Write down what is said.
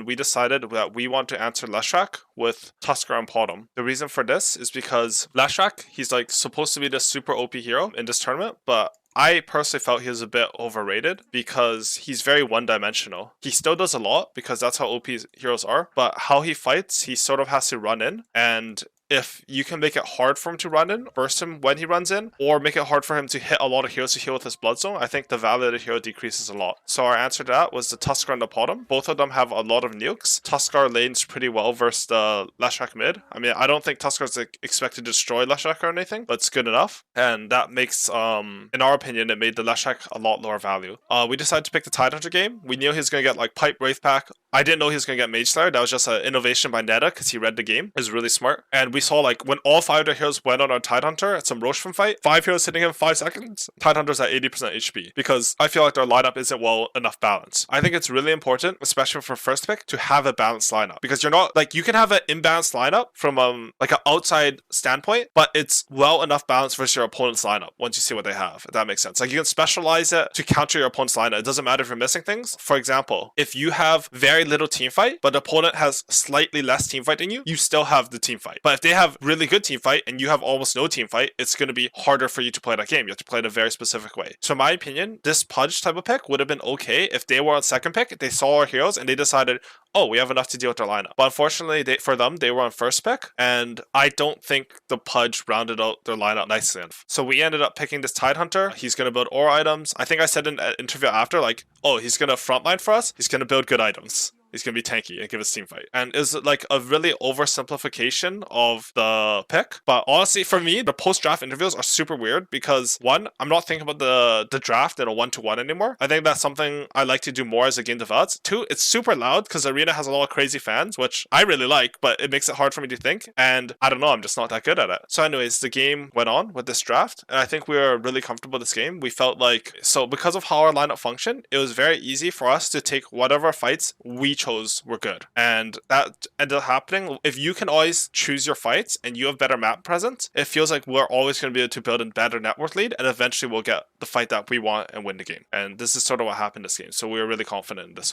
We decided that we want to answer Leshrac with Tusker and Potom. The reason for this is because Leshrac, he's like supposed to be the super OP hero in this tournament, but I personally felt he was a bit overrated because he's very one-dimensional. He still does a lot because that's how OP heroes are, but how he fights, he sort of has to run in, and if you can make it hard for him to run in, burst him when he runs in, or make it hard for him to hit a lot of heroes to heal with his blood zone, I think the value of the hero decreases a lot. So our answer to that was the Tusker and the Potom. Both of them have a lot of nukes. Tusker lanes pretty well versus the Leshrac mid. I mean, I don't think Tusker is expected to destroy Leshrac or anything, but it's good enough. And that makes, in our opinion, it made the Leshrac a lot lower value. We decided to pick the Tidehunter game. We knew he was going to get like Pipe Wraith Pack. I didn't know he was going to get Mage Slayer. That was just an innovation by Neta because he read the game. It was really smart. And we saw like when all 5 of the heroes went on our Tidehunter at some Roshfin fight, 5 heroes hitting him 5 seconds, Tidehunter's at 80% HP because I feel like their lineup isn't well enough balanced. I think it's really important, especially for first pick, to have a balanced lineup because you're not like you can have an imbalanced lineup from like an outside standpoint, but it's well enough balanced versus your opponent's lineup once you see what they have, if that makes sense. Like you can specialize it to counter your opponent's lineup. It doesn't matter if you're missing things. For example, if you have very little team fight, but the opponent has slightly less team fight than you, you still have the team fight. But if they have really good team fight and you have almost no team fight, it's going to be harder for you to play that game. You have to play it a very specific way. So in my opinion, this Pudge type of pick would have been okay if they were on second pick, they saw our heroes and they decided, oh, we have enough to deal with their lineup. But unfortunately, for them, they were on first pick, and I don't think the Pudge rounded out their lineup nicely enough. So we ended up picking this Tidehunter. He's going to build aura items. I think I said in an interview after, like, oh, he's going to frontline for us. He's going to build good items. He's going to be tanky and give us team fight. And it's like a really oversimplification of the pick. But honestly, for me, the post-draft interviews are super weird because one, I'm not thinking about the draft in a 1-to-1 anymore. I think that's something I like to do more as the game develops. Two, it's super loud because Arena has a lot of crazy fans, which I really like, but it makes it hard for me to think. And I don't know, I'm just not that good at it. So anyways, the game went on with this draft, and I think we were really comfortable with this game. We felt like, so because of how our lineup functioned, it was very easy for us to take whatever fights we chose were good, and that ended up happening. If you can always choose your fights and you have better map presence, it feels like we're always going to be able to build a better network lead, and eventually we'll get the fight that we want and win the game. And this is sort of what happened this game, so we were really confident in this one.